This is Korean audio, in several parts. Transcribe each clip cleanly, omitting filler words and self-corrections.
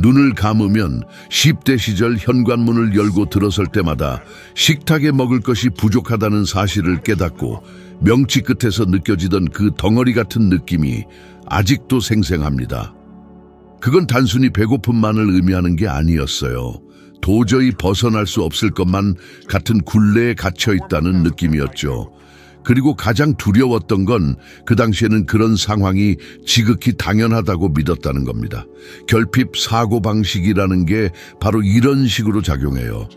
눈을 감으면 10대 시절 현관문을 열고 들어설 때마다 식탁에 먹을 것이 부족하다는 사실을 깨닫고 명치 끝에서 느껴지던 그 덩어리 같은 느낌이 아직도 생생합니다. 그건 단순히 배고픔만을 의미하는 게 아니었어요. 도저히 벗어날 수 없을 것만 같은 굴레에 갇혀 있다는 느낌이었죠. 그리고 가장 두려웠던 건 그 당시에는 그런 상황이 지극히 당연하다고 믿었다는 겁니다. 결핍 사고방식이라는 게 바로 이런 식으로 작용해요.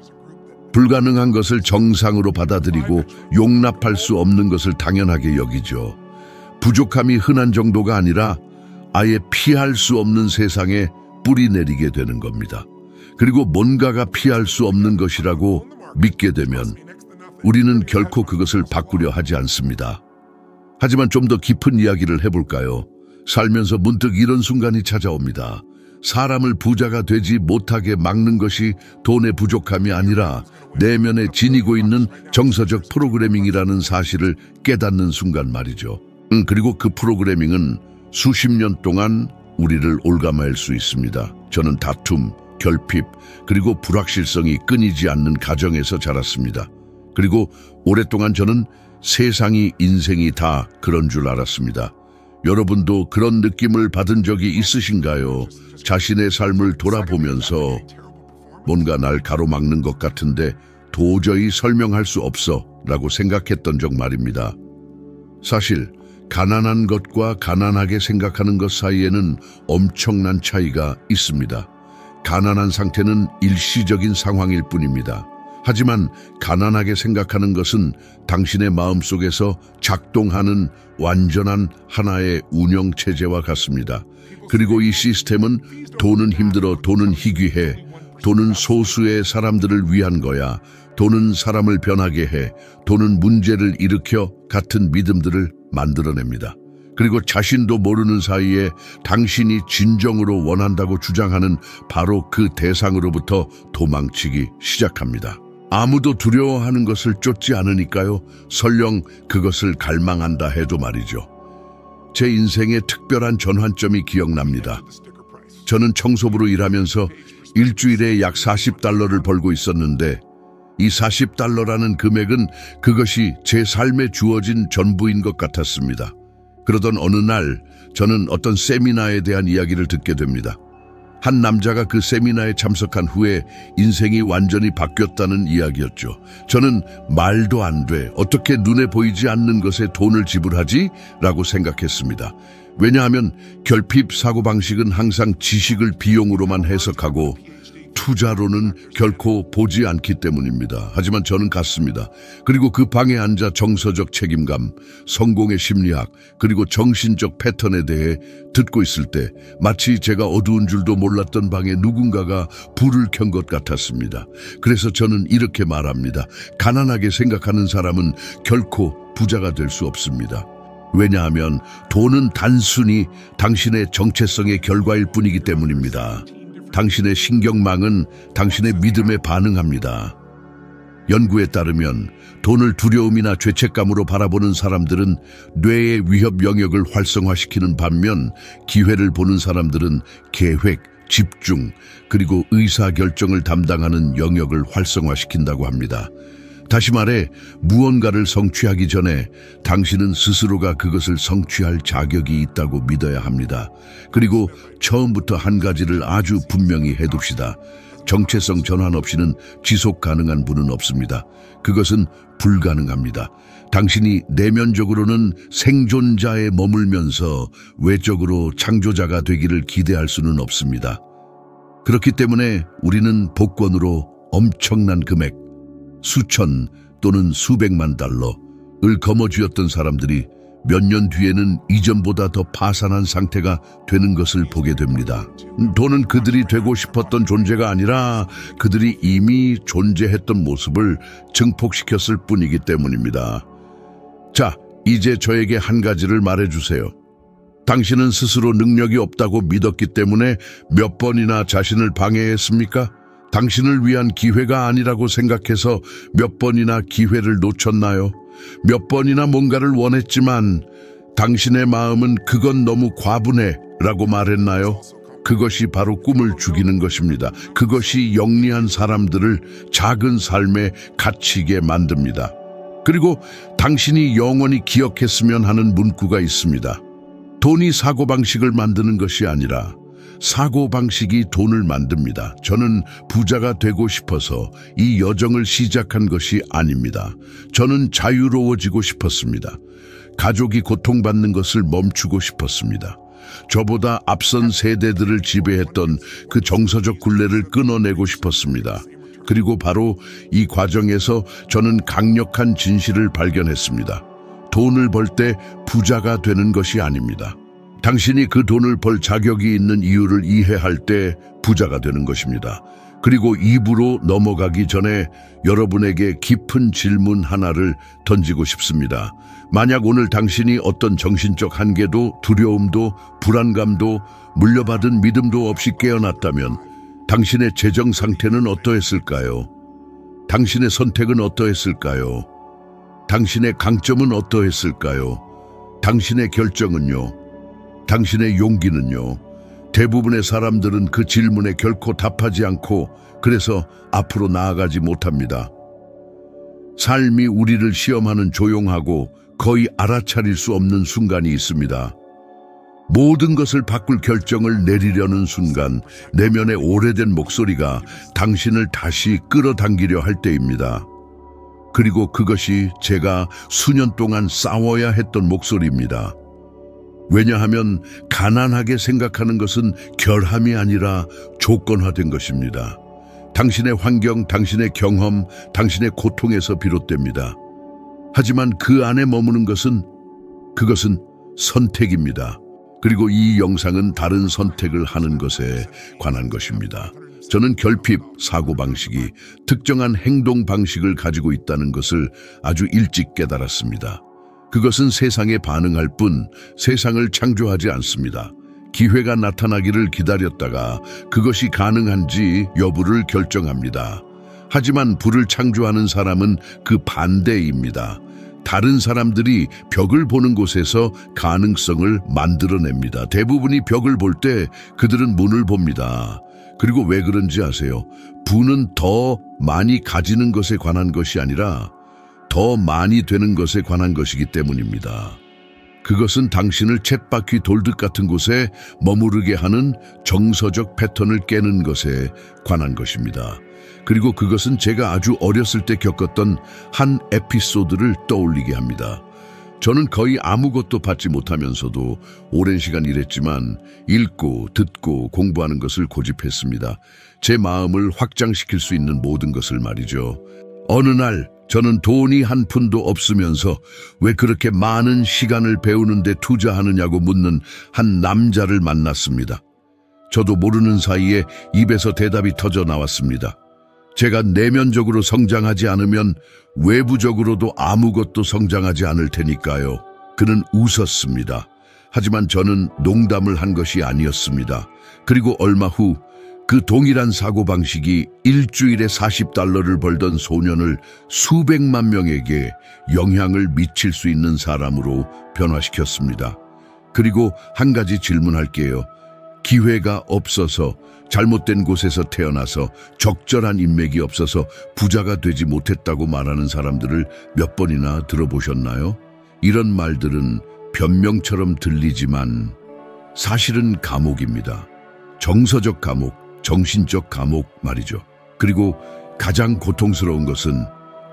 불가능한 것을 정상으로 받아들이고 용납할 수 없는 것을 당연하게 여기죠. 부족함이 흔한 정도가 아니라 아예 피할 수 없는 세상에 뿌리 내리게 되는 겁니다. 그리고 뭔가가 피할 수 없는 것이라고 믿게 되면 우리는 결코 그것을 바꾸려 하지 않습니다. 하지만 좀 더 깊은 이야기를 해볼까요? 살면서 문득 이런 순간이 찾아옵니다. 사람을 부자가 되지 못하게 막는 것이 돈의 부족함이 아니라 내면에 지니고 있는 정서적 프로그래밍이라는 사실을 깨닫는 순간 말이죠. 그리고 그 프로그래밍은 수십 년 동안 우리를 올가매할 수 있습니다. 저는 다툼, 결핍, 그리고 불확실성이 끊이지 않는 가정에서 자랐습니다. 그리고 오랫동안 저는 세상이 인생이 다 그런 줄 알았습니다. 여러분도 그런 느낌을 받은 적이 있으신가요? 자신의 삶을 돌아보면서 뭔가 날 가로막는 것 같은데 도저히 설명할 수 없어 라고 생각했던 적 말입니다. 사실 가난한 것과 가난하게 생각하는 것 사이에는 엄청난 차이가 있습니다. 가난한 상태는 일시적인 상황일 뿐입니다. 하지만 가난하게 생각하는 것은 당신의 마음속에서 작동하는 완전한 하나의 운영체제와 같습니다. 그리고 이 시스템은 돈은 힘들어, 돈은 희귀해, 돈은 소수의 사람들을 위한 거야, 돈은 사람을 변하게 해, 돈은 문제를 일으켜 같은 믿음들을 만들어냅니다. 그리고 자신도 모르는 사이에 당신이 진정으로 원한다고 주장하는 바로 그 대상으로부터 도망치기 시작합니다. 아무도 두려워하는 것을 쫓지 않으니까요. 설령 그것을 갈망한다 해도 말이죠. 제 인생의 특별한 전환점이 기억납니다. 저는 청소부로 일하면서 일주일에 약 $40를 벌고 있었는데 이 $40라는 금액은 그것이 제 삶에 주어진 전부인 것 같았습니다. 그러던 어느 날 저는 어떤 세미나에 대한 이야기를 듣게 됩니다. 한 남자가 그 세미나에 참석한 후에 인생이 완전히 바뀌었다는 이야기였죠. 저는 말도 안 돼, 어떻게 눈에 보이지 않는 것에 돈을 지불하지? 라고 생각했습니다. 왜냐하면 결핍 사고방식은 항상 지식을 비용으로만 해석하고 투자로는 결코 보지 않기 때문입니다. 하지만 저는 갔습니다. 그리고 그 방에 앉아 정서적 책임감, 성공의 심리학, 그리고 정신적 패턴에 대해 듣고 있을 때 마치 제가 어두운 줄도 몰랐던 방에 누군가가 불을 켠 것 같았습니다. 그래서 저는 이렇게 말합니다. 가난하게 생각하는 사람은 결코 부자가 될 수 없습니다. 왜냐하면 돈은 단순히 당신의 정체성의 결과일 뿐이기 때문입니다. 당신의 신경망은 당신의 믿음에 반응합니다. 연구에 따르면 돈을 두려움이나 죄책감으로 바라보는 사람들은 뇌의 위협 영역을 활성화시키는 반면 기회를 보는 사람들은 계획, 집중, 그리고 의사결정을 담당하는 영역을 활성화시킨다고 합니다. 다시 말해 무언가를 성취하기 전에 당신은 스스로가 그것을 성취할 자격이 있다고 믿어야 합니다. 그리고 처음부터 한 가지를 아주 분명히 해둡시다. 정체성 전환 없이는 지속 가능한 분은 없습니다. 그것은 불가능합니다. 당신이 내면적으로는 생존자에 머물면서 외적으로 창조자가 되기를 기대할 수는 없습니다. 그렇기 때문에 우리는 복권으로 엄청난 금액, 수천 또는 수백만 달러를 거머쥐었던 사람들이 몇 년 뒤에는 이전보다 더 파산한 상태가 되는 것을 보게 됩니다. 돈은 그들이 되고 싶었던 존재가 아니라 그들이 이미 존재했던 모습을 증폭시켰을 뿐이기 때문입니다. 자, 이제 저에게 한 가지를 말해주세요. 당신은 스스로 능력이 없다고 믿었기 때문에 몇 번이나 자신을 방해했습니까? 당신을 위한 기회가 아니라고 생각해서 몇 번이나 기회를 놓쳤나요? 몇 번이나 뭔가를 원했지만 당신의 마음은 그건 너무 과분해 라고 말했나요? 그것이 바로 꿈을 죽이는 것입니다. 그것이 영리한 사람들을 작은 삶에 갇히게 만듭니다. 그리고 당신이 영원히 기억했으면 하는 문구가 있습니다. 돈이 사고방식을 만드는 것이 아니라 사고방식이 돈을 만듭니다. 저는 부자가 되고 싶어서 이 여정을 시작한 것이 아닙니다. 저는 자유로워지고 싶었습니다. 가족이 고통받는 것을 멈추고 싶었습니다. 저보다 앞선 세대들을 지배했던 그 정서적 굴레를 끊어내고 싶었습니다. 그리고 바로 이 과정에서 저는 강력한 진실을 발견했습니다. 돈을 벌 때 부자가 되는 것이 아닙니다. 당신이 그 돈을 벌 자격이 있는 이유를 이해할 때 부자가 되는 것입니다. 그리고 2부로 넘어가기 전에 여러분에게 깊은 질문 하나를 던지고 싶습니다. 만약 오늘 당신이 어떤 정신적 한계도 두려움도 불안감도 물려받은 믿음도 없이 깨어났다면 당신의 재정 상태는 어떠했을까요? 당신의 선택은 어떠했을까요? 당신의 강점은 어떠했을까요? 당신의 결정은요? 당신의 용기는요? 대부분의 사람들은 그 질문에 결코 답하지 않고 그래서 앞으로 나아가지 못합니다. 삶이 우리를 시험하는 조용하고 거의 알아차릴 수 없는 순간이 있습니다. 모든 것을 바꿀 결정을 내리려는 순간 내면의 오래된 목소리가 당신을 다시 끌어당기려 할 때입니다. 그리고 그것이 제가 수년 동안 싸워야 했던 목소리입니다. 왜냐하면 가난하게 생각하는 것은 결함이 아니라 조건화된 것입니다. 당신의 환경, 당신의 경험, 당신의 고통에서 비롯됩니다. 하지만 그 안에 머무는 그것은 선택입니다. 그리고 이 영상은 다른 선택을 하는 것에 관한 것입니다. 저는 결핍, 사고방식이 특정한 행동 방식을 가지고 있다는 것을 아주 일찍 깨달았습니다. 그것은 세상에 반응할 뿐 세상을 창조하지 않습니다. 기회가 나타나기를 기다렸다가 그것이 가능한지 여부를 결정합니다. 하지만 불을 창조하는 사람은 그 반대입니다. 다른 사람들이 벽을 보는 곳에서 가능성을 만들어냅니다. 대부분이 벽을 볼 때 그들은 문을 봅니다. 그리고 왜 그런지 아세요? 부는 더 많이 가지는 것에 관한 것이 아니라 더 많이 되는 것에 관한 것이기 때문입니다. 그것은 당신을 쳇바퀴 돌듯 같은 곳에 머무르게 하는 정서적 패턴을 깨는 것에 관한 것입니다. 그리고 그것은 제가 아주 어렸을 때 겪었던 한 에피소드를 떠올리게 합니다. 저는 거의 아무것도 받지 못하면서도 오랜 시간 일했지만 읽고 듣고 공부하는 것을 고집했습니다. 제 마음을 확장시킬 수 있는 모든 것을 말이죠. 어느 날 저는 돈이 한 푼도 없으면서 왜 그렇게 많은 시간을 배우는 데 투자하느냐고 묻는 한 남자를 만났습니다. 저도 모르는 사이에 입에서 대답이 터져 나왔습니다. 제가 내면적으로 성장하지 않으면 외부적으로도 아무것도 성장하지 않을 테니까요. 그는 웃었습니다. 하지만 저는 농담을 한 것이 아니었습니다. 그리고 얼마 후 그 동일한 사고방식이 일주일에 $40를 벌던 소년을 수백만 명에게 영향을 미칠 수 있는 사람으로 변화시켰습니다. 그리고 한 가지 질문할게요. 기회가 없어서, 잘못된 곳에서 태어나서, 적절한 인맥이 없어서 부자가 되지 못했다고 말하는 사람들을 몇 번이나 들어보셨나요? 이런 말들은 변명처럼 들리지만 사실은 감옥입니다. 정서적 감옥, 정신적 감옥 말이죠. 그리고 가장 고통스러운 것은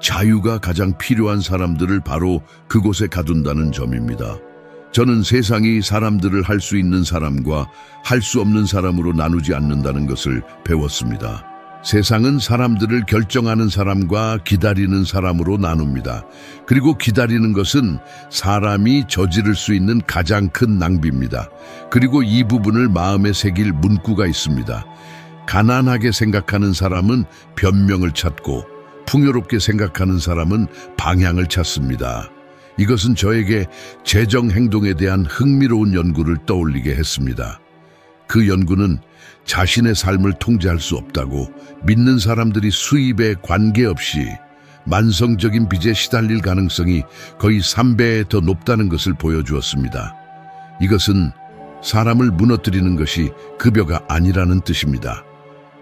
자유가 가장 필요한 사람들을 바로 그곳에 가둔다는 점입니다. 저는 세상이 사람들을 할 수 있는 사람과 할 수 없는 사람으로 나누지 않는다는 것을 배웠습니다. 세상은 사람들을 결정하는 사람과 기다리는 사람으로 나눕니다. 그리고 기다리는 것은 사람이 저지를 수 있는 가장 큰 낭비입니다. 그리고 이 부분을 마음에 새길 문구가 있습니다. 가난하게 생각하는 사람은 변명을 찾고 풍요롭게 생각하는 사람은 방향을 찾습니다. 이것은 저에게 재정 행동에 대한 흥미로운 연구를 떠올리게 했습니다. 그 연구는 자신의 삶을 통제할 수 없다고 믿는 사람들이 수입에 관계없이 만성적인 빚에 시달릴 가능성이 거의 3배 더 높다는 것을 보여주었습니다. 이것은 사람을 무너뜨리는 것이 급여가 아니라는 뜻입니다.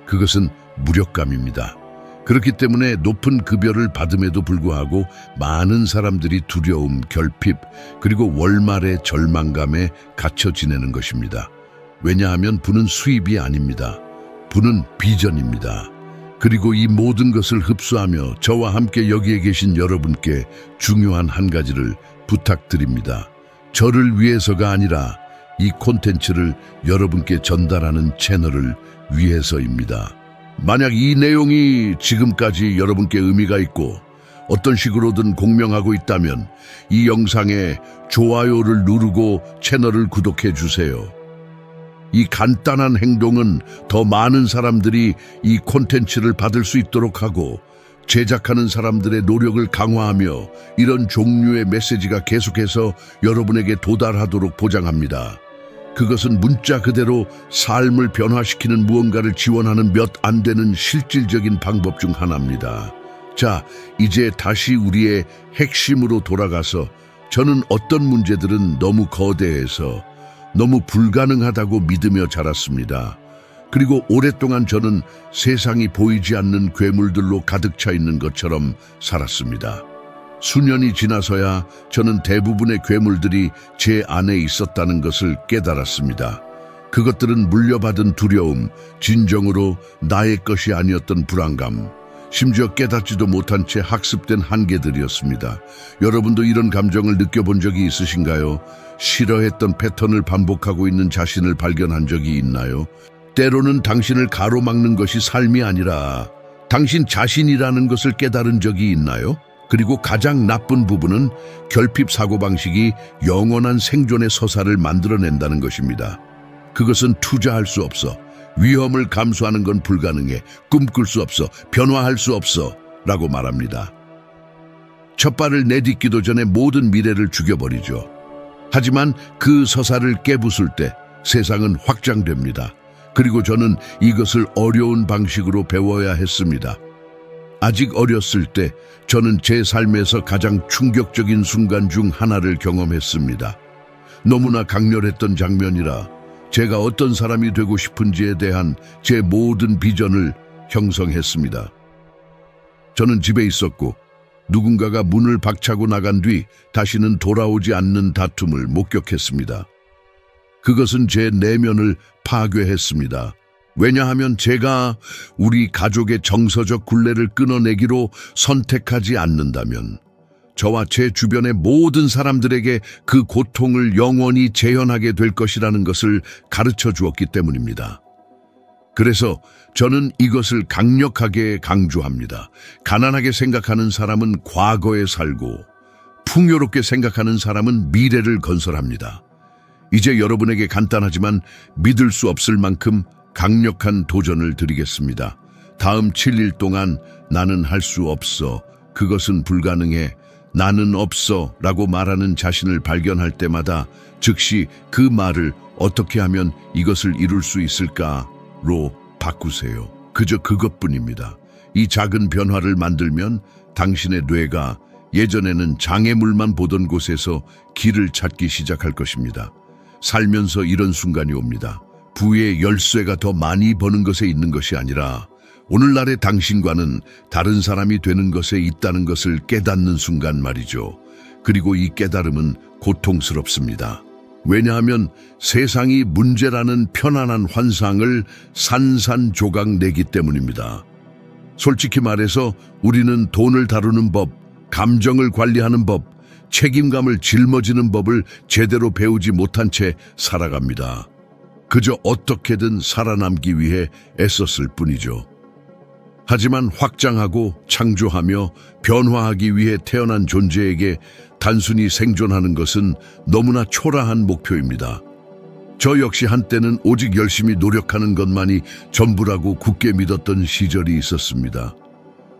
그것은 무력감입니다. 그렇기 때문에 높은 급여를 받음에도 불구하고 많은 사람들이 두려움, 결핍, 그리고 월말의 절망감에 갇혀 지내는 것입니다. 왜냐하면 부는 수입이 아닙니다. 부는 비전입니다. 그리고 이 모든 것을 흡수하며 저와 함께 여기에 계신 여러분께 중요한 한 가지를 부탁드립니다. 저를 위해서가 아니라 이 콘텐츠를 여러분께 전달하는 채널을 위해서입니다. 만약 이 내용이 지금까지 여러분께 의미가 있고 어떤 식으로든 공명하고 있다면 이 영상에 좋아요를 누르고 채널을 구독해 주세요. 이 간단한 행동은 더 많은 사람들이 이 콘텐츠를 받을 수 있도록 하고 제작하는 사람들의 노력을 강화하며 이런 종류의 메시지가 계속해서 여러분에게 도달하도록 보장합니다. 그것은 문자 그대로 삶을 변화시키는 무언가를 지원하는 몇 안 되는 실질적인 방법 중 하나입니다. 자, 이제 다시 우리의 핵심으로 돌아가서 저는 어떤 문제들은 너무 거대해서 너무 불가능하다고 믿으며 자랐습니다. 그리고 오랫동안 저는 세상이 보이지 않는 괴물들로 가득 차 있는 것처럼 살았습니다. 수년이 지나서야 저는 대부분의 괴물들이 제 안에 있었다는 것을 깨달았습니다. 그것들은 물려받은 두려움, 진정으로 나의 것이 아니었던 불안감, 심지어 깨닫지도 못한 채 학습된 한계들이었습니다. 여러분도 이런 감정을 느껴본 적이 있으신가요? 싫어했던 패턴을 반복하고 있는 자신을 발견한 적이 있나요? 때로는 당신을 가로막는 것이 삶이 아니라 당신 자신이라는 것을 깨달은 적이 있나요? 그리고 가장 나쁜 부분은 결핍 사고방식이 영원한 생존의 서사를 만들어낸다는 것입니다. 그것은 투자할 수 없어, 위험을 감수하는 건 불가능해, 꿈꿀 수 없어, 변화할 수 없어 라고 말합니다. 첫 발을 내딛기도 전에 모든 미래를 죽여버리죠. 하지만 그 서사를 깨부술 때 세상은 확장됩니다. 그리고 저는 이것을 어려운 방식으로 배워야 했습니다. 아직 어렸을 때 저는 제 삶에서 가장 충격적인 순간 중 하나를 경험했습니다. 너무나 강렬했던 장면이라 제가 어떤 사람이 되고 싶은지에 대한 제 모든 비전을 형성했습니다. 저는 집에 있었고 누군가가 문을 박차고 나간 뒤 다시는 돌아오지 않는 다툼을 목격했습니다. 그것은 제 내면을 파괴했습니다. 왜냐하면 제가 우리 가족의 정서적 굴레를 끊어내기로 선택하지 않는다면 저와 제 주변의 모든 사람들에게 그 고통을 영원히 재현하게 될 것이라는 것을 가르쳐 주었기 때문입니다. 그래서 저는 이것을 강력하게 강조합니다. 가난하게 생각하는 사람은 과거에 살고 풍요롭게 생각하는 사람은 미래를 건설합니다. 이제 여러분에게 간단하지만 믿을 수 없을 만큼 강력한 도전을 드리겠습니다. 다음 7일 동안 나는 할 수 없어, 그것은 불가능해, 나는 없어 라고 말하는 자신을 발견할 때마다 즉시 그 말을 어떻게 하면 이것을 이룰 수 있을까로 바꾸세요. 그저 그것뿐입니다. 이 작은 변화를 만들면 당신의 뇌가 예전에는 장애물만 보던 곳에서 길을 찾기 시작할 것입니다. 살면서 이런 순간이 옵니다. 부의 열쇠가 더 많이 버는 것에 있는 것이 아니라 오늘날의 당신과는 다른 사람이 되는 것에 있다는 것을 깨닫는 순간 말이죠. 그리고 이 깨달음은 고통스럽습니다. 왜냐하면 세상이 문제라는 편안한 환상을 산산조각 내기 때문입니다. 솔직히 말해서 우리는 돈을 다루는 법, 감정을 관리하는 법, 책임감을 짊어지는 법을 제대로 배우지 못한 채 살아갑니다. 그저 어떻게든 살아남기 위해 애썼을 뿐이죠. 하지만 확장하고 창조하며 변화하기 위해 태어난 존재에게 단순히 생존하는 것은 너무나 초라한 목표입니다. 저 역시 한때는 오직 열심히 노력하는 것만이 전부라고 굳게 믿었던 시절이 있었습니다.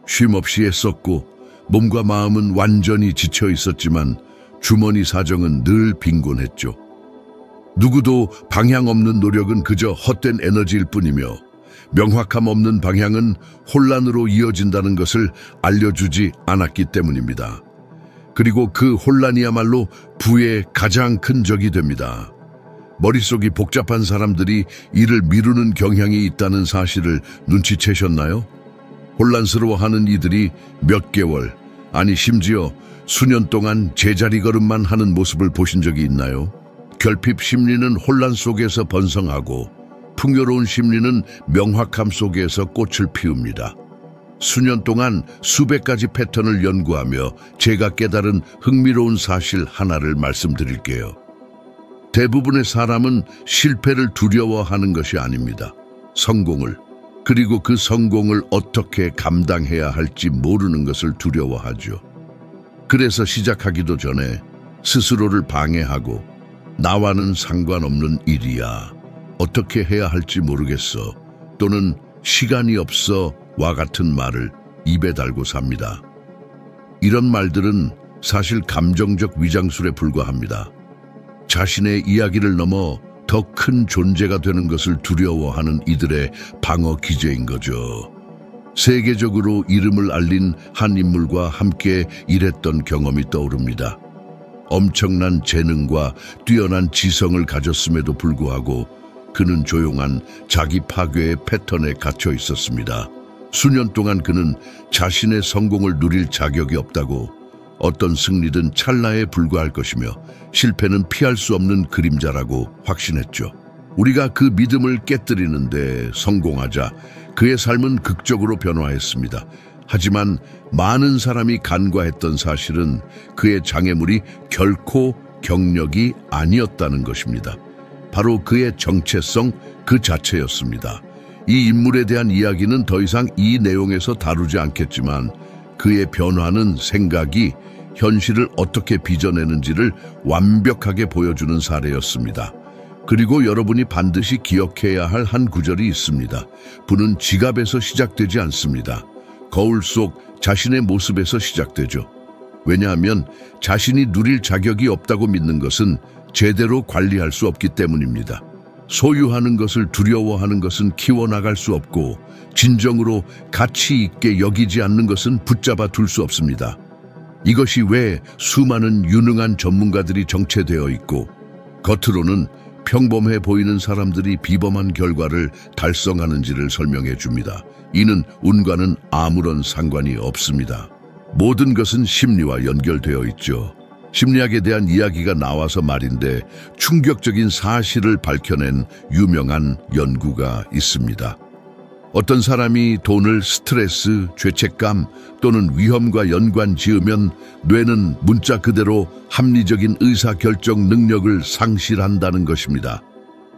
쉼없이 애썼고 몸과 마음은 완전히 지쳐 있었지만 주머니 사정은 늘 빈곤했죠. 누구도 방향 없는 노력은 그저 헛된 에너지일 뿐이며 명확함 없는 방향은 혼란으로 이어진다는 것을 알려주지 않았기 때문입니다. 그리고 그 혼란이야말로 부의 가장 큰 적이 됩니다. 머릿속이 복잡한 사람들이 이를 미루는 경향이 있다는 사실을 눈치채셨나요? 혼란스러워하는 이들이 몇 개월, 아니 심지어 수년 동안 제자리 걸음만 하는 모습을 보신 적이 있나요? 결핍 심리는 혼란 속에서 번성하고 풍요로운 심리는 명확함 속에서 꽃을 피웁니다. 수년 동안 수백 가지 패턴을 연구하며 제가 깨달은 흥미로운 사실 하나를 말씀드릴게요. 대부분의 사람은 실패를 두려워하는 것이 아닙니다. 성공을, 그리고 그 성공을 어떻게 감당해야 할지 모르는 것을 두려워하죠. 그래서 시작하기도 전에 스스로를 방해하고 나와는 상관없는 일이야, 어떻게 해야 할지 모르겠어, 또는 시간이 없어 와 같은 말을 입에 달고 삽니다. 이런 말들은 사실 감정적 위장술에 불과합니다. 자신의 이야기를 넘어 더 큰 존재가 되는 것을 두려워하는 이들의 방어 기제인 거죠. 세계적으로 이름을 알린 한 인물과 함께 일했던 경험이 떠오릅니다. 엄청난 재능과 뛰어난 지성을 가졌음에도 불구하고 그는 조용한 자기 파괴의 패턴에 갇혀 있었습니다. 수년 동안 그는 자신의 성공을 누릴 자격이 없다고, 어떤 승리든 찰나에 불과할 것이며 실패는 피할 수 없는 그림자라고 확신했죠. 우리가 그 믿음을 깨뜨리는데 성공하자 그의 삶은 극적으로 변화했습니다. 하지만 많은 사람이 간과했던 사실은 그의 장애물이 결코 경력이 아니었다는 것입니다. 바로 그의 정체성 그 자체였습니다. 이 인물에 대한 이야기는 더 이상 이 내용에서 다루지 않겠지만 그의 변화는 생각이 현실을 어떻게 빚어내는지를 완벽하게 보여주는 사례였습니다. 그리고 여러분이 반드시 기억해야 할 한 구절이 있습니다. 부는 지갑에서 시작되지 않습니다. 거울 속 자신의 모습에서 시작되죠. 왜냐하면 자신이 누릴 자격이 없다고 믿는 것은 제대로 관리할 수 없기 때문입니다. 소유하는 것을 두려워하는 것은 키워나갈 수 없고, 진정으로 가치 있게 여기지 않는 것은 붙잡아 둘 수 없습니다. 이것이 왜 수많은 유능한 전문가들이 정체되어 있고 겉으로는 평범해 보이는 사람들이 비범한 결과를 달성하는지를 설명해 줍니다. 이는 운과는 아무런 상관이 없습니다. 모든 것은 심리와 연결되어 있죠. 심리학에 대한 이야기가 나와서 말인데 충격적인 사실을 밝혀낸 유명한 연구가 있습니다. 어떤 사람이 돈을 스트레스, 죄책감 또는 위험과 연관 지으면 뇌는 문자 그대로 합리적인 의사결정 능력을 상실한다는 것입니다.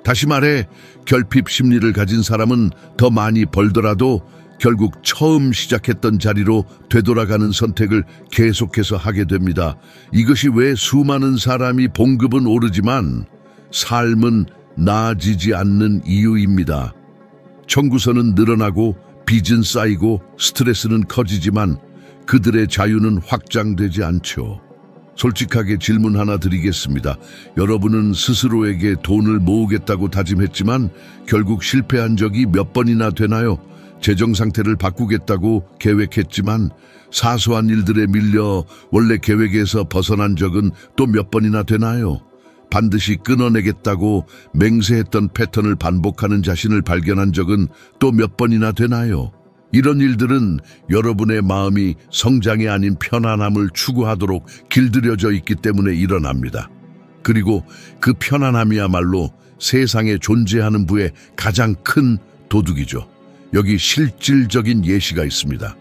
다시 말해 결핍 심리를 가진 사람은 더 많이 벌더라도 결국 처음 시작했던 자리로 되돌아가는 선택을 계속해서 하게 됩니다. 이것이 왜 수많은 사람이 봉급은 오르지만 삶은 나아지지 않는 이유입니다. 청구서는 늘어나고 빚은 쌓이고 스트레스는 커지지만 그들의 자유는 확장되지 않죠. 솔직하게 질문 하나 드리겠습니다. 여러분은 스스로에게 돈을 모으겠다고 다짐했지만 결국 실패한 적이 몇 번이나 되나요? 재정 상태를 바꾸겠다고 계획했지만 사소한 일들에 밀려 원래 계획에서 벗어난 적은 또 몇 번이나 되나요? 반드시 끊어내겠다고 맹세했던 패턴을 반복하는 자신을 발견한 적은 또 몇 번이나 되나요? 이런 일들은 여러분의 마음이 성장이 아닌 편안함을 추구하도록 길들여져 있기 때문에 일어납니다. 그리고 그 편안함이야말로 세상에 존재하는 부의 가장 큰 도둑이죠. 여기 실질적인 예시가 있습니다.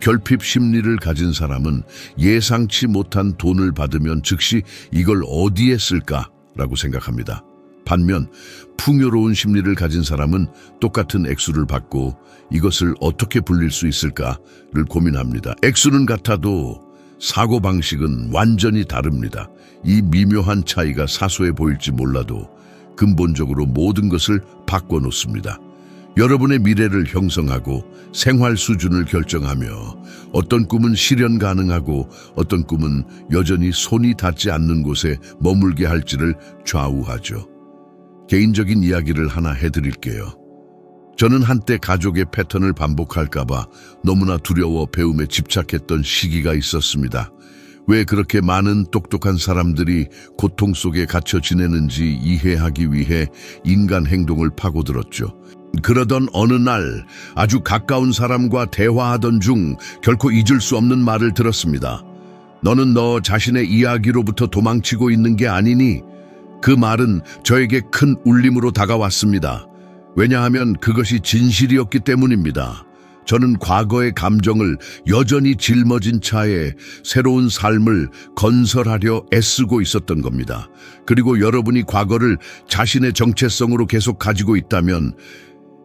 결핍 심리를 가진 사람은 예상치 못한 돈을 받으면 즉시 이걸 어디에 쓸까라고 생각합니다. 반면 풍요로운 심리를 가진 사람은 똑같은 액수를 받고 이것을 어떻게 불릴 수 있을까를 고민합니다. 액수는 같아도 사고방식은 완전히 다릅니다. 이 미묘한 차이가 사소해 보일지 몰라도 근본적으로 모든 것을 바꿔놓습니다. 여러분의 미래를 형성하고 생활 수준을 결정하며 어떤 꿈은 실현 가능하고 어떤 꿈은 여전히 손이 닿지 않는 곳에 머물게 할지를 좌우하죠. 개인적인 이야기를 하나 해드릴게요. 저는 한때 가족의 패턴을 반복할까봐 너무나 두려워 배움에 집착했던 시기가 있었습니다. 왜 그렇게 많은 똑똑한 사람들이 고통 속에 갇혀 지내는지 이해하기 위해 인간 행동을 파고들었죠. 그러던 어느 날 아주 가까운 사람과 대화하던 중 결코 잊을 수 없는 말을 들었습니다. 너는 너 자신의 이야기로부터 도망치고 있는 게 아니니? 그 말은 저에게 큰 울림으로 다가왔습니다. 왜냐하면 그것이 진실이었기 때문입니다. 저는 과거의 감정을 여전히 짊어진 차에 새로운 삶을 건설하려 애쓰고 있었던 겁니다. 그리고 여러분이 과거를 자신의 정체성으로 계속 가지고 있다면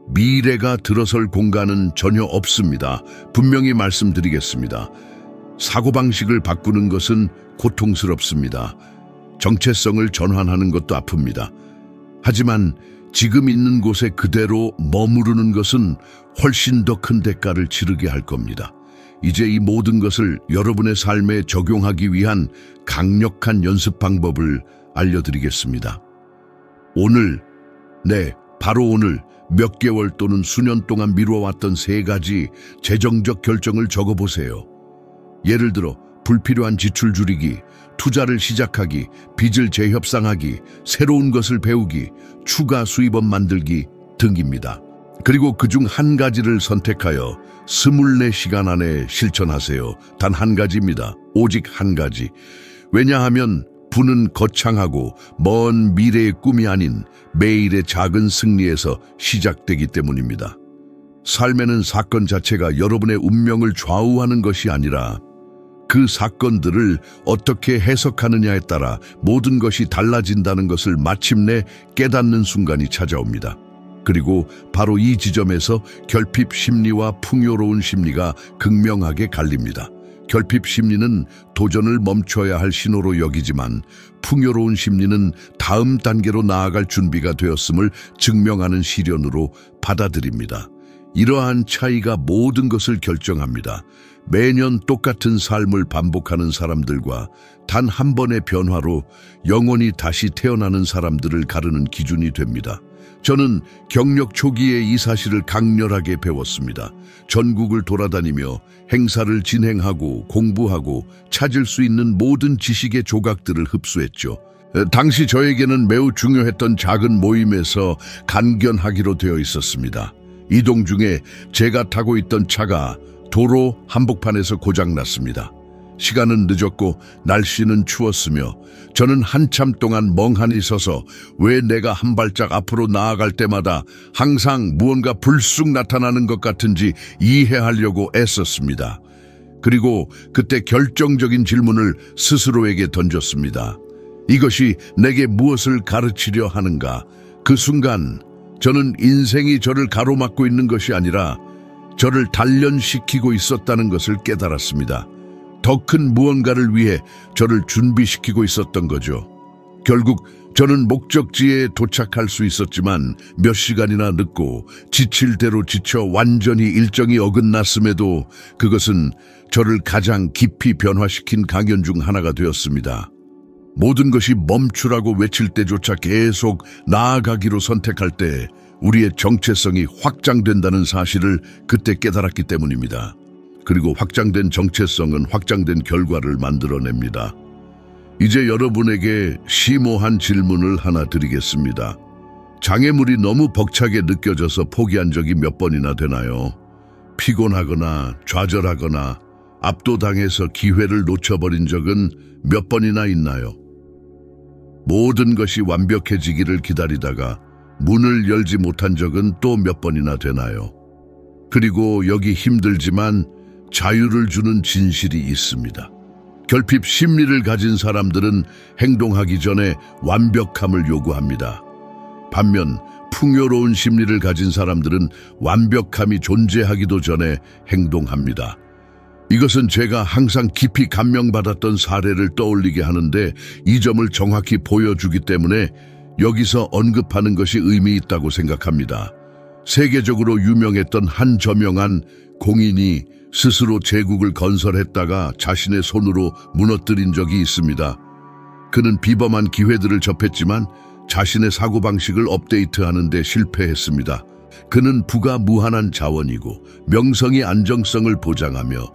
미래가 들어설 공간은 전혀 없습니다. 분명히 말씀드리겠습니다. 사고방식을 바꾸는 것은 고통스럽습니다. 정체성을 전환하는 것도 아픕니다. 하지만 지금 있는 곳에 그대로 머무르는 것은 훨씬 더 큰 대가를 치르게 할 겁니다. 이제 이 모든 것을 여러분의 삶에 적용하기 위한 강력한 연습 방법을 알려드리겠습니다. 오늘, 바로 오늘 몇 개월 또는 수년 동안 미뤄왔던 3가지 재정적 결정을 적어보세요. 예를 들어 불필요한 지출 줄이기, 투자를 시작하기, 빚을 재협상하기, 새로운 것을 배우기, 추가 수입원 만들기 등입니다. 그리고 그중 한 가지를 선택하여 24시간 안에 실천하세요. 단 한 가지입니다. 오직 한 가지. 왜냐하면 부는 거창하고 먼 미래의 꿈이 아닌 매일의 작은 승리에서 시작되기 때문입니다. 삶에는 사건 자체가 여러분의 운명을 좌우하는 것이 아니라 그 사건들을 어떻게 해석하느냐에 따라 모든 것이 달라진다는 것을 마침내 깨닫는 순간이 찾아옵니다. 그리고 바로 이 지점에서 결핍 심리와 풍요로운 심리가 극명하게 갈립니다. 결핍 심리는 도전을 멈춰야 할 신호로 여기지만 풍요로운 심리는 다음 단계로 나아갈 준비가 되었음을 증명하는 시련으로 받아들입니다. 이러한 차이가 모든 것을 결정합니다. 매년 똑같은 삶을 반복하는 사람들과 단 한 번의 변화로 영원히 다시 태어나는 사람들을 가르는 기준이 됩니다. 저는 경력 초기에 이 사실을 강렬하게 배웠습니다. 전국을 돌아다니며 행사를 진행하고 공부하고 찾을 수 있는 모든 지식의 조각들을 흡수했죠. 당시 저에게는 매우 중요했던 작은 모임에서 간견하기로 되어 있었습니다. 이동 중에 제가 타고 있던 차가 도로 한복판에서 고장났습니다. 시간은 늦었고 날씨는 추웠으며 저는 한참 동안 멍하니 서서 왜 내가 한 발짝 앞으로 나아갈 때마다 항상 무언가 불쑥 나타나는 것 같은지 이해하려고 애썼습니다. 그리고 그때 결정적인 질문을 스스로에게 던졌습니다. 이것이 내게 무엇을 가르치려 하는가? 그 순간 저는 인생이 저를 가로막고 있는 것이 아니라 저를 단련시키고 있었다는 것을 깨달았습니다. 더 큰 무언가를 위해 저를 준비시키고 있었던 거죠. 결국 저는 목적지에 도착할 수 있었지만 몇 시간이나 늦고 지칠 대로 지쳐 완전히 일정이 어긋났음에도 그것은 저를 가장 깊이 변화시킨 강연 중 하나가 되었습니다. 모든 것이 멈추라고 외칠 때조차 계속 나아가기로 선택할 때 우리의 정체성이 확장된다는 사실을 그때 깨달았기 때문입니다. 그리고 확장된 정체성은 확장된 결과를 만들어냅니다. 이제 여러분에게 심오한 질문을 하나 드리겠습니다. 장애물이 너무 벅차게 느껴져서 포기한 적이 몇 번이나 되나요? 피곤하거나 좌절하거나 압도당해서 기회를 놓쳐버린 적은 몇 번이나 있나요? 모든 것이 완벽해지기를 기다리다가 문을 열지 못한 적은 또 몇 번이나 되나요? 그리고 여기 힘들지만 자유를 주는 진실이 있습니다. 결핍 심리를 가진 사람들은 행동하기 전에 완벽함을 요구합니다. 반면 풍요로운 심리를 가진 사람들은 완벽함이 존재하기도 전에 행동합니다. 이것은 제가 항상 깊이 감명받았던 사례를 떠올리게 하는데 이 점을 정확히 보여주기 때문에 여기서 언급하는 것이 의미 있다고 생각합니다. 세계적으로 유명했던 한 저명한 공인이 스스로 제국을 건설했다가 자신의 손으로 무너뜨린 적이 있습니다. 그는 비범한 기회들을 접했지만 자신의 사고방식을 업데이트하는 데 실패했습니다. 그는 부가 무한한 자원이고 명성이 안정성을 보장하며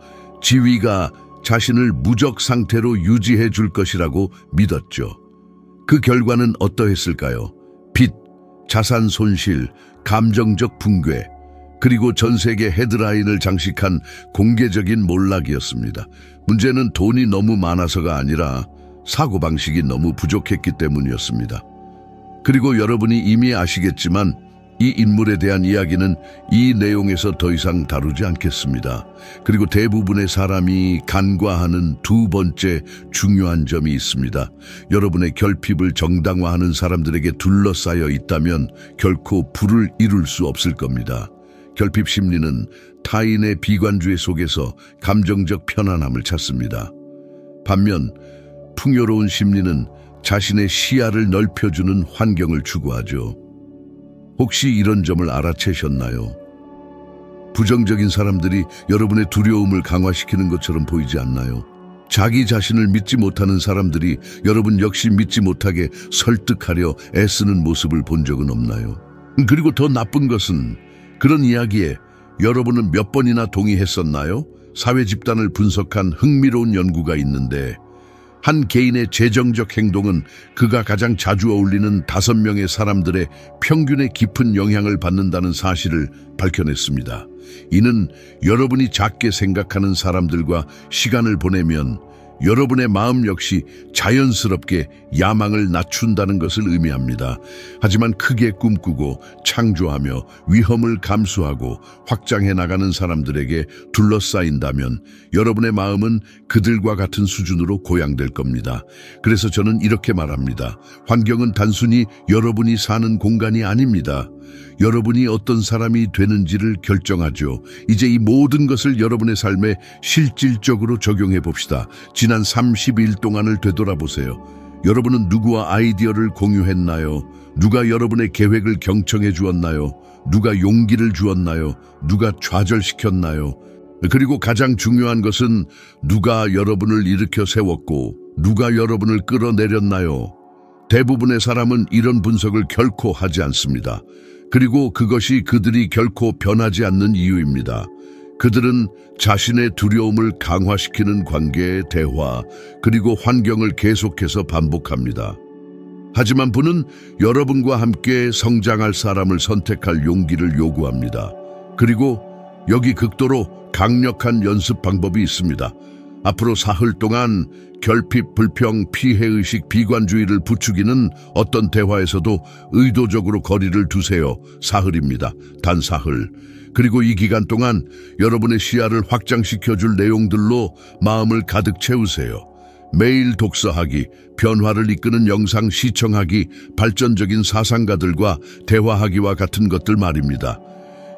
지위가 자신을 무적 상태로 유지해 줄 것이라고 믿었죠. 그 결과는 어떠했을까요? 빚, 자산 손실, 감정적 붕괴, 그리고 전 세계 헤드라인을 장식한 공개적인 몰락이었습니다. 문제는 돈이 너무 많아서가 아니라 사고방식이 너무 부족했기 때문이었습니다. 그리고 여러분이 이미 아시겠지만 이 인물에 대한 이야기는 이 내용에서 더 이상 다루지 않겠습니다. 그리고 대부분의 사람이 간과하는 두 번째 중요한 점이 있습니다. 여러분의 결핍을 정당화하는 사람들에게 둘러싸여 있다면 결코 부를 이룰 수 없을 겁니다. 결핍 심리는 타인의 비관주의 속에서 감정적 편안함을 찾습니다. 반면 풍요로운 심리는 자신의 시야를 넓혀주는 환경을 추구하죠. 혹시 이런 점을 알아채셨나요? 부정적인 사람들이 여러분의 두려움을 강화시키는 것처럼 보이지 않나요? 자기 자신을 믿지 못하는 사람들이 여러분 역시 믿지 못하게 설득하려 애쓰는 모습을 본 적은 없나요? 그리고 더 나쁜 것은 그런 이야기에 여러분은 몇 번이나 동의했었나요? 사회 집단을 분석한 흥미로운 연구가 있는데 한 개인의 재정적 행동은 그가 가장 자주 어울리는 5명의 사람들의 평균에 깊은 영향을 받는다는 사실을 밝혀냈습니다. 이는 여러분이 작게 생각하는 사람들과 시간을 보내면 여러분의 마음 역시 자연스럽게 야망을 낮춘다는 것을 의미합니다. 하지만 크게 꿈꾸고 창조하며 위험을 감수하고 확장해 나가는 사람들에게 둘러싸인다면 여러분의 마음은 그들과 같은 수준으로 고양될 겁니다. 그래서 저는 이렇게 말합니다. 환경은 단순히 여러분이 사는 공간이 아닙니다. 여러분이 어떤 사람이 되는지를 결정하죠. 이제 이 모든 것을 여러분의 삶에 실질적으로 적용해 봅시다. 지난 30일 동안을 되돌아보세요. 여러분은 누구와 아이디어를 공유했나요? 누가 여러분의 계획을 경청해 주었나요? 누가 용기를 주었나요? 누가 좌절시켰나요? 그리고 가장 중요한 것은 누가 여러분을 일으켜 세웠고 누가 여러분을 끌어내렸나요? 대부분의 사람은 이런 분석을 결코 하지 않습니다. 그리고 그것이 그들이 결코 변하지 않는 이유입니다. 그들은 자신의 두려움을 강화시키는 관계의 대화, 그리고 환경을 계속해서 반복합니다. 하지만 부는 여러분과 함께 성장할 사람을 선택할 용기를 요구합니다. 그리고 여기 극도로 강력한 연습 방법이 있습니다. 앞으로 사흘 동안 결핍, 불평, 피해의식, 비관주의를 부추기는 어떤 대화에서도 의도적으로 거리를 두세요. 사흘입니다. 단 사흘. 그리고 이 기간 동안 여러분의 시야를 확장시켜줄 내용들로 마음을 가득 채우세요. 매일 독서하기, 변화를 이끄는 영상 시청하기, 발전적인 사상가들과 대화하기와 같은 것들 말입니다.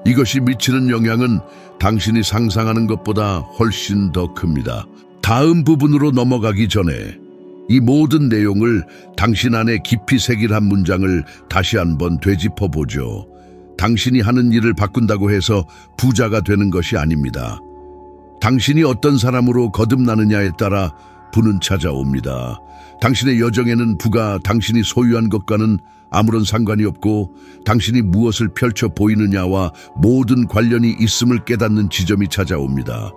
이것이 미치는 영향은 당신이 상상하는 것보다 훨씬 더 큽니다. 다음 부분으로 넘어가기 전에 이 모든 내용을 당신 안에 깊이 새길 한 문장을 다시 한번 되짚어보죠. 당신이 하는 일을 바꾼다고 해서 부자가 되는 것이 아닙니다. 당신이 어떤 사람으로 거듭나느냐에 따라 부는 찾아옵니다. 당신의 여정에는 부가 당신이 소유한 것과는 아무런 상관이 없고 당신이 무엇을 펼쳐 보이느냐와 모든 관련이 있음을 깨닫는 지점이 찾아옵니다.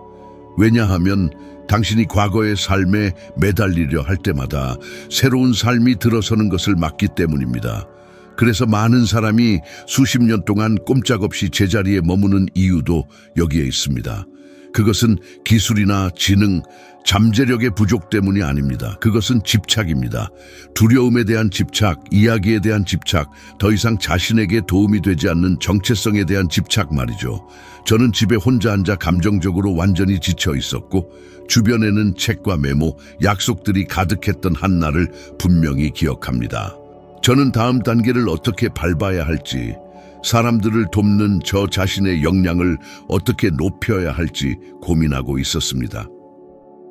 왜냐하면 당신이 과거의 삶에 매달리려 할 때마다 새로운 삶이 들어서는 것을 막기 때문입니다. 그래서 많은 사람이 수십 년 동안 꼼짝없이 제자리에 머무는 이유도 여기에 있습니다. 그것은 기술이나 지능, 잠재력의 부족 때문이 아닙니다. 그것은 집착입니다. 두려움에 대한 집착, 이야기에 대한 집착, 더 이상 자신에게 도움이 되지 않는 정체성에 대한 집착 말이죠. 저는 집에 혼자 앉아 감정적으로 완전히 지쳐 있었고 주변에는 책과 메모, 약속들이 가득했던 한 날을 분명히 기억합니다. 저는 다음 단계를 어떻게 밟아야 할지, 사람들을 돕는 저 자신의 역량을 어떻게 높여야 할지 고민하고 있었습니다.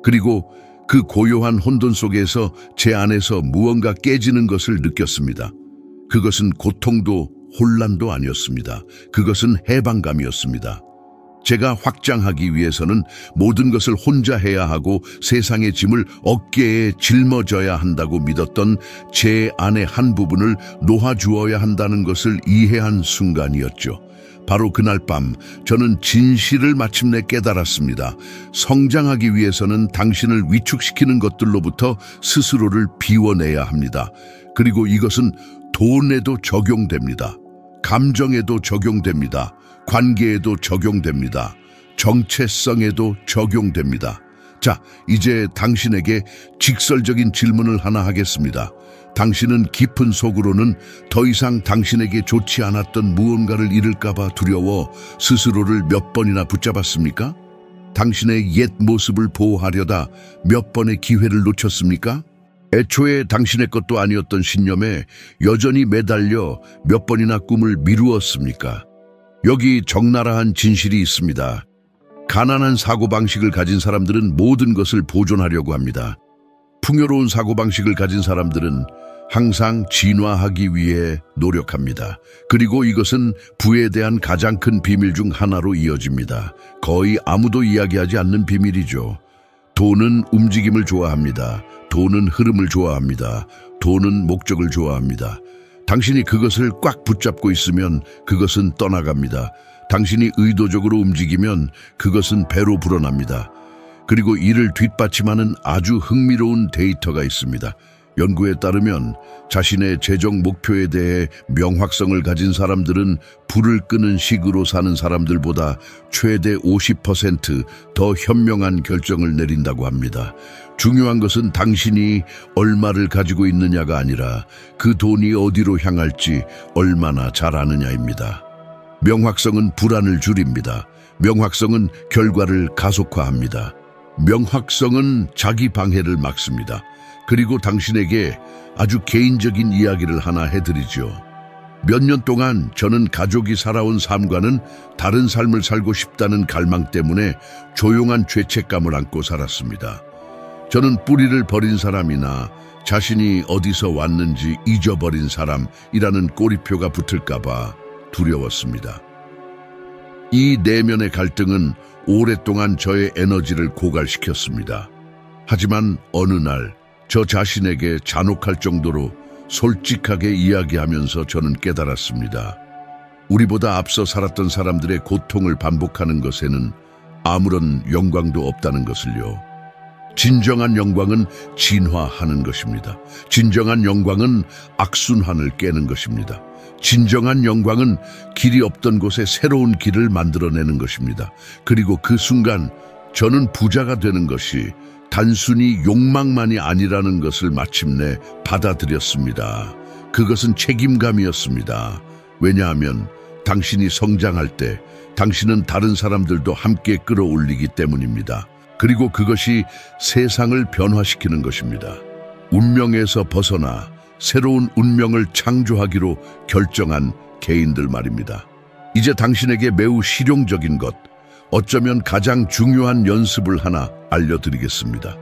그리고 그 고요한 혼돈 속에서 제 안에서 무언가 깨지는 것을 느꼈습니다. 그것은 고통도 혼란도 아니었습니다. 그것은 해방감이었습니다. 제가 확장하기 위해서는 모든 것을 혼자 해야 하고 세상의 짐을 어깨에 짊어져야 한다고 믿었던 제 안의 한 부분을 놓아주어야 한다는 것을 이해한 순간이었죠. 바로 그날 밤 저는 진실을 마침내 깨달았습니다. 성장하기 위해서는 당신을 위축시키는 것들로부터 스스로를 비워내야 합니다. 그리고 이것은 돈에도 적용됩니다. 감정에도 적용됩니다. 관계에도 적용됩니다. 정체성에도 적용됩니다. 자, 이제 당신에게 직설적인 질문을 하나 하겠습니다. 당신은 깊은 속으로는 더 이상 당신에게 좋지 않았던 무언가를 잃을까봐 두려워 스스로를 몇 번이나 붙잡았습니까? 당신의 옛 모습을 보호하려다 몇 번의 기회를 놓쳤습니까? 애초에 당신의 것도 아니었던 신념에 여전히 매달려 몇 번이나 꿈을 미루었습니까? 여기 적나라한 진실이 있습니다. 가난한 사고방식을 가진 사람들은 모든 것을 보존하려고 합니다. 풍요로운 사고방식을 가진 사람들은 항상 진화하기 위해 노력합니다. 그리고 이것은 부에 대한 가장 큰 비밀 중 하나로 이어집니다. 거의 아무도 이야기하지 않는 비밀이죠. 돈은 움직임을 좋아합니다. 돈은 흐름을 좋아합니다. 돈은 목적을 좋아합니다. 당신이 그것을 꽉 붙잡고 있으면 그것은 떠나갑니다. 당신이 의도적으로 움직이면 그것은 배로 불어납니다. 그리고 이를 뒷받침하는 아주 흥미로운 데이터가 있습니다. 연구에 따르면 자신의 재정 목표에 대해 명확성을 가진 사람들은 불을 끄는 식으로 사는 사람들보다 최대 50% 현명한 결정을 내린다고 합니다. 중요한 것은 당신이 얼마를 가지고 있느냐가 아니라 그 돈이 어디로 향할지 얼마나 잘 아느냐입니다. 명확성은 불안을 줄입니다. 명확성은 결과를 가속화합니다. 명확성은 자기 방해를 막습니다. 그리고 당신에게 아주 개인적인 이야기를 하나 해드리죠. 몇 년 동안 저는 가족이 살아온 삶과는 다른 삶을 살고 싶다는 갈망 때문에 조용한 죄책감을 안고 살았습니다. 저는 뿌리를 버린 사람이나 자신이 어디서 왔는지 잊어버린 사람이라는 꼬리표가 붙을까봐 두려웠습니다. 이 내면의 갈등은 오랫동안 저의 에너지를 고갈시켰습니다. 하지만 어느 날 저 자신에게 잔혹할 정도로 솔직하게 이야기하면서 저는 깨달았습니다. 우리보다 앞서 살았던 사람들의 고통을 반복하는 것에는 아무런 영광도 없다는 것을요. 진정한 영광은 진화하는 것입니다. 진정한 영광은 악순환을 깨는 것입니다. 진정한 영광은 길이 없던 곳에 새로운 길을 만들어내는 것입니다. 그리고 그 순간 저는 부자가 되는 것이 단순히 욕망만이 아니라는 것을 마침내 받아들였습니다. 그것은 책임감이었습니다. 왜냐하면 당신이 성장할 때 당신은 다른 사람들도 함께 끌어올리기 때문입니다. 그리고 그것이 세상을 변화시키는 것입니다. 운명에서 벗어나 새로운 운명을 창조하기로 결정한 개인들 말입니다. 이제 당신에게 매우 실용적인 것, 어쩌면 가장 중요한 연습을 하나 알려드리겠습니다.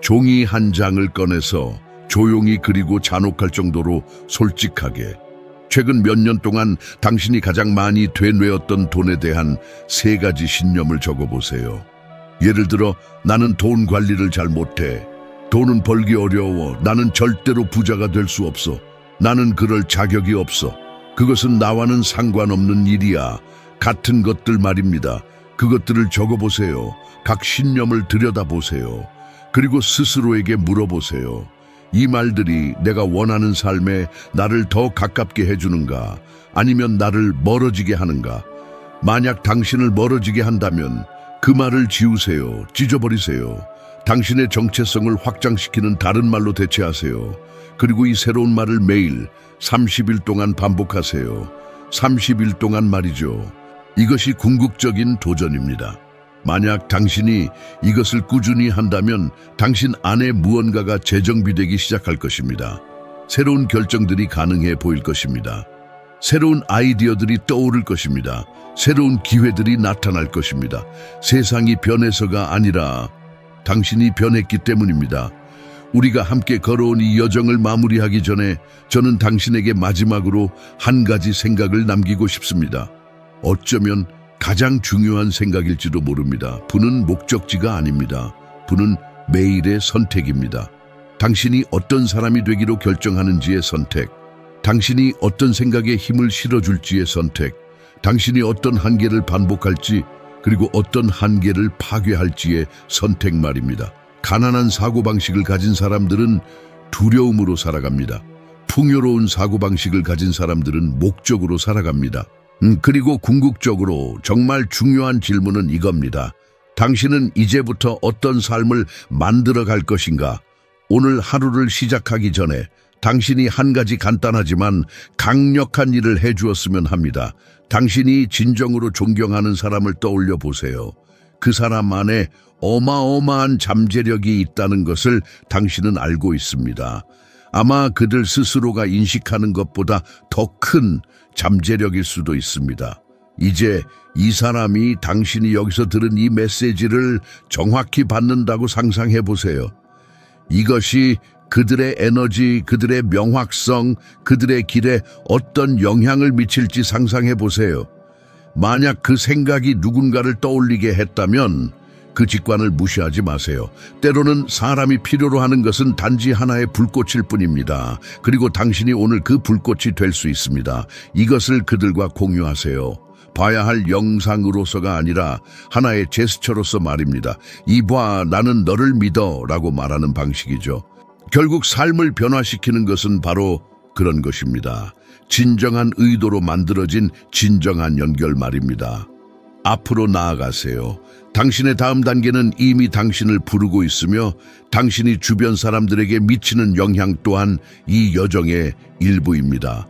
종이 한 장을 꺼내서 조용히 그리고 잔혹할 정도로 솔직하게 최근 몇 년 동안 당신이 가장 많이 되뇌었던 돈에 대한 3가지 신념을 적어보세요. 예를 들어 나는 돈 관리를 잘 못해. 돈은 벌기 어려워. 나는 절대로 부자가 될 수 없어. 나는 그럴 자격이 없어. 그것은 나와는 상관없는 일이야. 같은 것들 말입니다. 그것들을 적어보세요. 각 신념을 들여다보세요. 그리고 스스로에게 물어보세요. 이 말들이 내가 원하는 삶에 나를 더 가깝게 해주는가? 아니면 나를 멀어지게 하는가? 만약 당신을 멀어지게 한다면 그 말을 지우세요. 찢어버리세요. 당신의 정체성을 확장시키는 다른 말로 대체하세요. 그리고 이 새로운 말을 매일 30일 동안 반복하세요. 30일 동안 말이죠. 이것이 궁극적인 도전입니다. 만약 당신이 이것을 꾸준히 한다면 당신 안에 무언가가 재정비되기 시작할 것입니다. 새로운 결정들이 가능해 보일 것입니다. 새로운 아이디어들이 떠오를 것입니다. 새로운 기회들이 나타날 것입니다. 세상이 변해서가 아니라 당신이 변했기 때문입니다. 우리가 함께 걸어온 이 여정을 마무리하기 전에 저는 당신에게 마지막으로 한 가지 생각을 남기고 싶습니다. 어쩌면 가장 중요한 생각일지도 모릅니다. 부는 목적지가 아닙니다. 부는 매일의 선택입니다. 당신이 어떤 사람이 되기로 결정하는지의 선택, 당신이 어떤 생각에 힘을 실어줄지의 선택, 당신이 어떤 한계를 반복할지 그리고 어떤 한계를 파괴할지의 선택 말입니다. 가난한 사고방식을 가진 사람들은 두려움으로 살아갑니다. 풍요로운 사고방식을 가진 사람들은 목적으로 살아갑니다. 그리고 궁극적으로 정말 중요한 질문은 이겁니다. 당신은 이제부터 어떤 삶을 만들어 갈 것인가? 오늘 하루를 시작하기 전에 당신이 한 가지 간단하지만 강력한 일을 해주었으면 합니다. 당신이 진정으로 존경하는 사람을 떠올려 보세요. 그 사람 안에 어마어마한 잠재력이 있다는 것을 당신은 알고 있습니다. 아마 그들 스스로가 인식하는 것보다 더 큰 잠재력일 수도 있습니다. 이제 이 사람이 당신이 여기서 들은 이 메시지를 정확히 받는다고 상상해 보세요. 이것이 그들의 에너지, 그들의 명확성, 그들의 길에 어떤 영향을 미칠지 상상해 보세요. 만약 그 생각이 누군가를 떠올리게 했다면 그 직관을 무시하지 마세요. 때로는 사람이 필요로 하는 것은 단지 하나의 불꽃일 뿐입니다. 그리고 당신이 오늘 그 불꽃이 될 수 있습니다. 이것을 그들과 공유하세요. 봐야 할 영상으로서가 아니라 하나의 제스처로서 말입니다. 이봐, 나는 너를 믿어 라고 말하는 방식이죠. 결국 삶을 변화시키는 것은 바로 그런 것입니다. 진정한 의도로 만들어진 진정한 연결 말입니다. 앞으로 나아가세요. 당신의 다음 단계는 이미 당신을 부르고 있으며 당신이 주변 사람들에게 미치는 영향 또한 이 여정의 일부입니다.